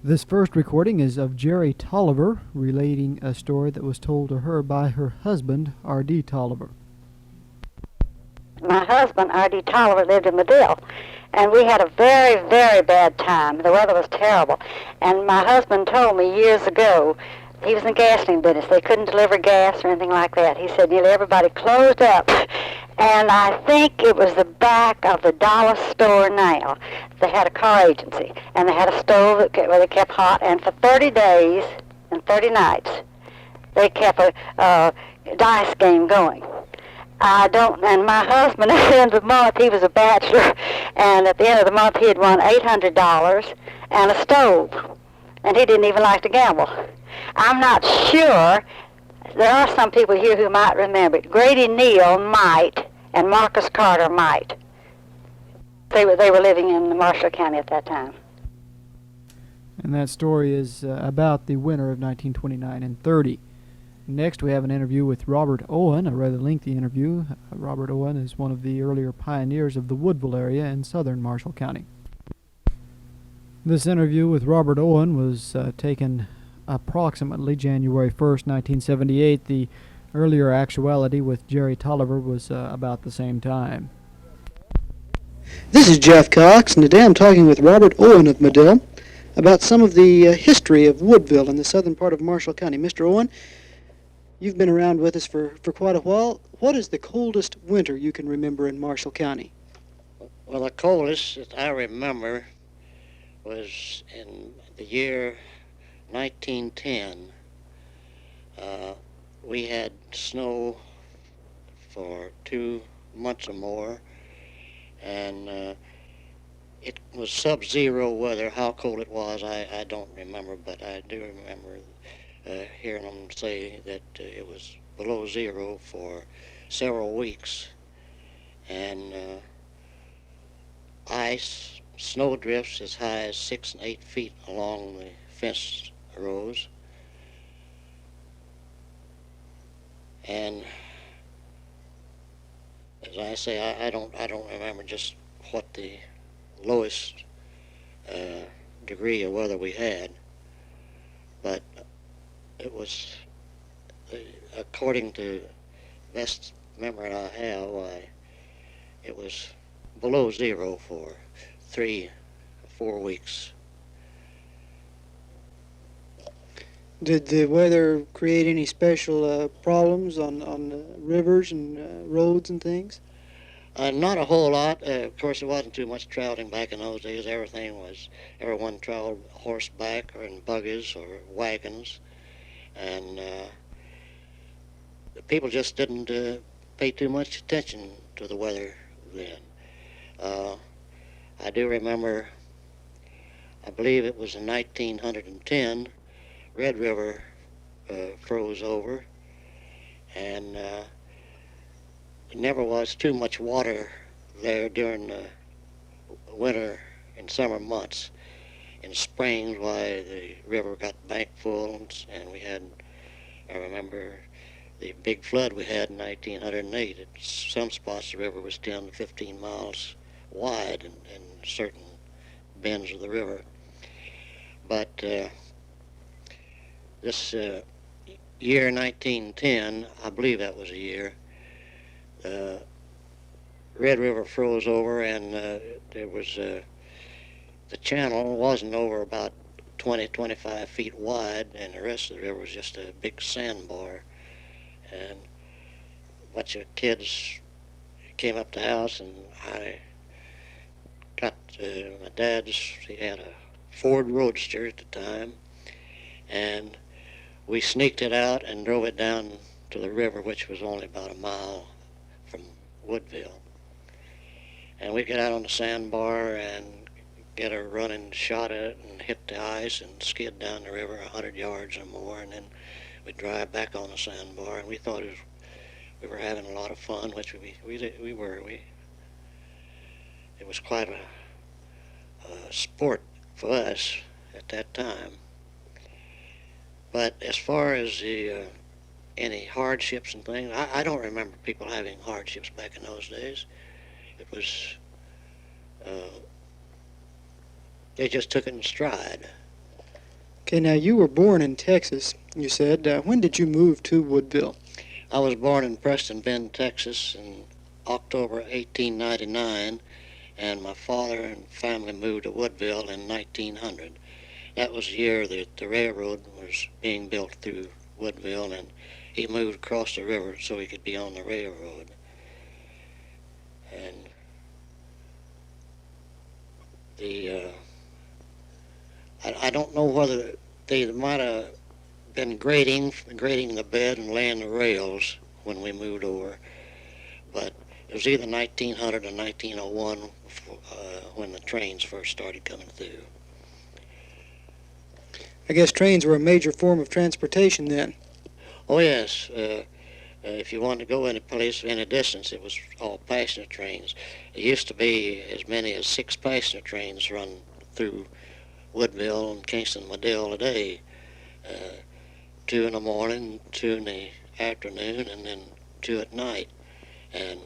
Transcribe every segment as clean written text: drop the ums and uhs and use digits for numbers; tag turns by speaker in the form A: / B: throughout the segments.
A: This first recording is of Jerry Tolliver relating a story that was told to her by her husband, R.D. Tolliver.
B: My husband, R.D. Tolliver, lived in Medill, and we had a very, very bad time. The weather was terrible. And my husband told me years ago, he was in the gasoline business. They couldn't deliver gas or anything like that. He said nearly everybody closed up. And I think it was the back of the dollar store now. They had a car agency, and they had a stove where they kept hot. And for 30 days and 30 nights, they kept a dice game going. And my husband, at the end of the month, he was a bachelor, and at the end of the month, he had won $800 and a stove, and he didn't even like to gamble. I'm not sure. There are some people here who might remember it. Grady Neal might, and Marcus Carter might. They were living in Marshall County at that time.
A: And that story is about the winter of 1929 and 30. Next, we have an interview with Robert Owen, a rather lengthy interview. Robert Owen is one of the earlier pioneers of the Woodville area in southern Marshall County. This interview with Robert Owen was taken approximately January 1st, 1978. The earlier actuality with Jerry Tolliver was about the same time.
C: This is Jeff Cox, and today I'm talking with Robert Owen of Medill about some of the history of Woodville in the southern part of Marshall County. Mr. Owen, you've been around with us for quite a while. What is the coldest winter you can remember in Marshall County?
D: Well, the coldest that I remember was in the year 1910. We had snow for 2 months or more, and it was sub-zero weather. How cold it was, I don't remember, but I do remember hearing them say that it was below zero for several weeks, and ice, snow drifts as high as 6 and 8 feet along the fence rows. And as I say, I don't remember just what the lowest degree of weather we had, but it was, according to best memory I have, it was below zero for 3 or 4 weeks.
C: Did the weather create any special problems on rivers and roads and things?
D: Not a whole lot. Of course, there wasn't too much traveling back in those days. Everyone traveled horseback or in buggies or wagons, and the people just didn't pay too much attention to the weather then. I do remember, I believe it was in 1910, Red River froze over, and there never was too much water there during the winter and summer months. In springs, why, the river got bank full, and we had, I remember the big flood we had in 1908. At some spots the river was 10 to 15 miles wide in certain bends of the river. But this year 1910, I believe that was a year, Red River froze over, and there was the channel wasn't over about 20-25 feet wide, and the rest of the river was just a big sandbar. And a bunch of kids came up to the house, and I got my dad's, he had a Ford Roadster at the time, and we sneaked it out and drove it down to the river, which was only about a mile from Woodville. And we got out on the sandbar and get a running shot at it and hit the ice and skid down the river 100 yards or more, and then we'd drive back on the sandbar, and we thought we were having a lot of fun, which we were. It was quite a sport for us at that time. But as far as any hardships and things, I don't remember people having hardships back in those days. It was, they just took it in stride.
C: Okay, now you were born in Texas, you said. When did you move to Woodville?
D: I was born in Preston Bend, Texas in October 1899, and my father and family moved to Woodville in 1900. That was the year that the railroad was being built through Woodville, and he moved across the river so he could be on the railroad. And I don't know whether they might have been grading the bed and laying the rails when we moved over, but it was either 1900 or 1901 when the trains first started coming through.
C: I guess trains were a major form of transportation then.
D: Oh yes, if you wanted to go any place, any distance, it was all passenger trains. It used to be as many as 6 passenger trains run through Woodville and Kingston, Medill a day. 2 in the morning, 2 in the afternoon, and then 2 at night. And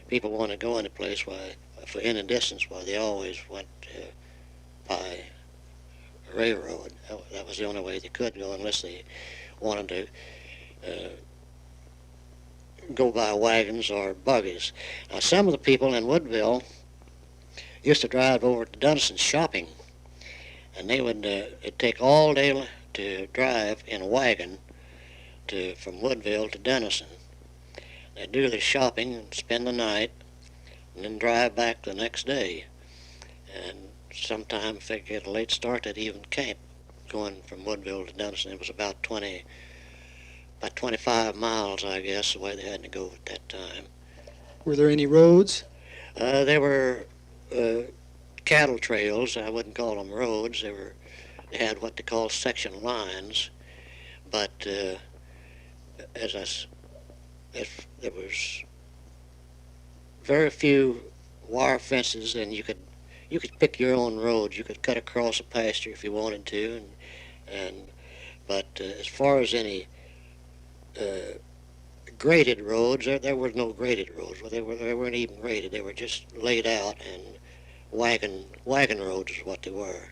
D: people want to go any place, for any distance, they always went by railroad. That was the only way they could go, unless they wanted to go by wagons or buggies. Now, some of the people in Woodville used to drive over to Dunston shopping, and they would it'd take all day to drive in a wagon from Woodville to Denison. They'd do their shopping and spend the night, and then drive back the next day. And sometimes if they get a late start, they'd even camp going from Woodville to Denison. It was about 25 miles, I guess, the way they had to go at that time.
C: Were there any roads?
D: There were cattle trails. I wouldn't call them roads. They had what they call section lines, but there was very few wire fences, and you could pick your own roads. You could cut across a pasture if you wanted to, but as far as any graded roads, there were no graded roads. Well, they weren't even graded. They were just laid out, and wagon roads is what they were.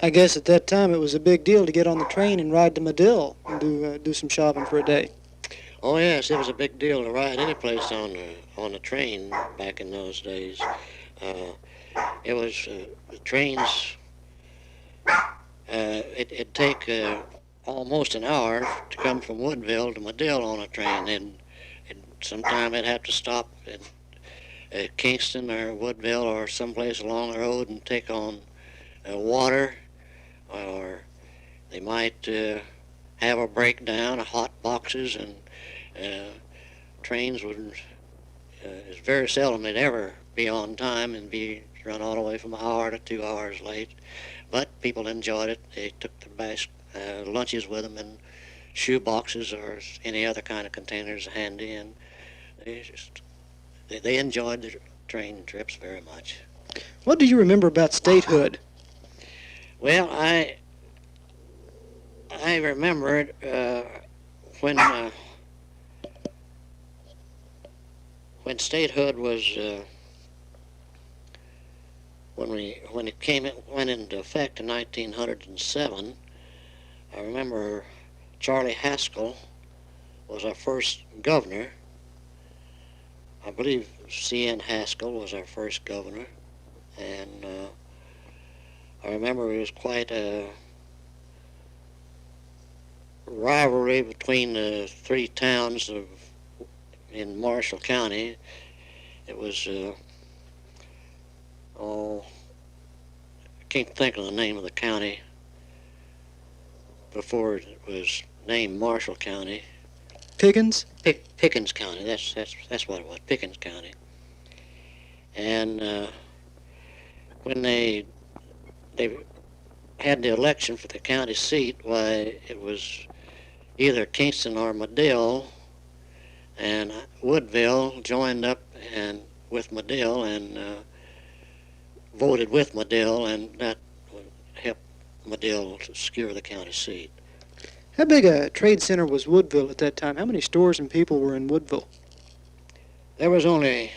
C: I guess at that time it was a big deal to get on the train and ride to Medill and do some shopping for a day.
D: Oh yes, it was a big deal to ride any place on the train back in those days. It was the trains. It'd take almost an hour to come from Woodville to Medill on a train, and sometime they'd have to stop at Kingston or Woodville or someplace along the road and take on water, or they might have a breakdown of hot boxes, and trains would, it's very seldom they'd ever be on time and be run all the way from an hour to 2 hours late. But people enjoyed it. They took their lunches with them in shoe boxes or any other kind of containers handy, and they enjoyed the train trips very much.
C: What do you remember about statehood?
D: Well, I remember it when statehood was when it went into effect in 1907. I remember Charlie Haskell was our first governor. I believe C.N. Haskell was our first governor, and I remember it was quite a rivalry between the 3 towns in Marshall County. It was, I can't think of the name of the county before it was named Marshall County.
C: Pickens?
D: Pickens County. That's what it was. Pickens County. And when they had the election for the county seat, why, it was either Kingston or Medill, and Woodville joined up with Medill and voted with Medill, and that helped Medill to secure the county seat.
C: How big a trade center was Woodville at that time? How many stores and people were in Woodville?
D: There was only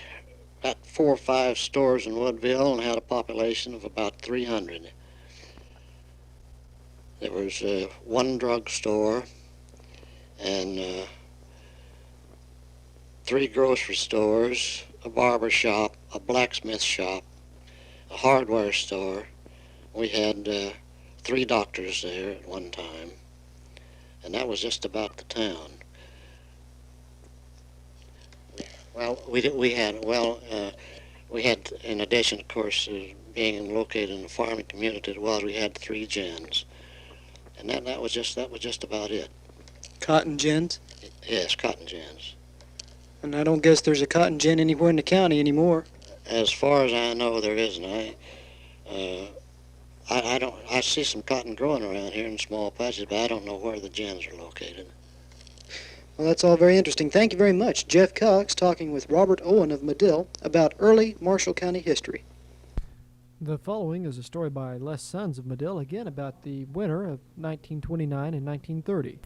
D: about 4 or 5 stores in Woodville and had a population of about 300. There was one drugstore and 3 grocery stores, a barber shop, a blacksmith shop, a hardware store. We had 3 doctors there at one time, and that was just about the town. Well, we had, in addition, of course, being located in a farming community as well, we had 3 gins, and that was just about it.
C: Cotton gins?
D: Yes, cotton gins.
C: And I don't guess there's a cotton gin anywhere in the county anymore.
D: As far as I know, there isn't. I see some cotton growing around here in small patches, but I don't know where the gins are located.
C: Well, that's all very interesting. Thank you very much. Jeff Cox talking with Robert Owen of Medill about early Marshall County history.
A: The following is a story by Les Sons of Medill, again about the winter of 1929 and 1930.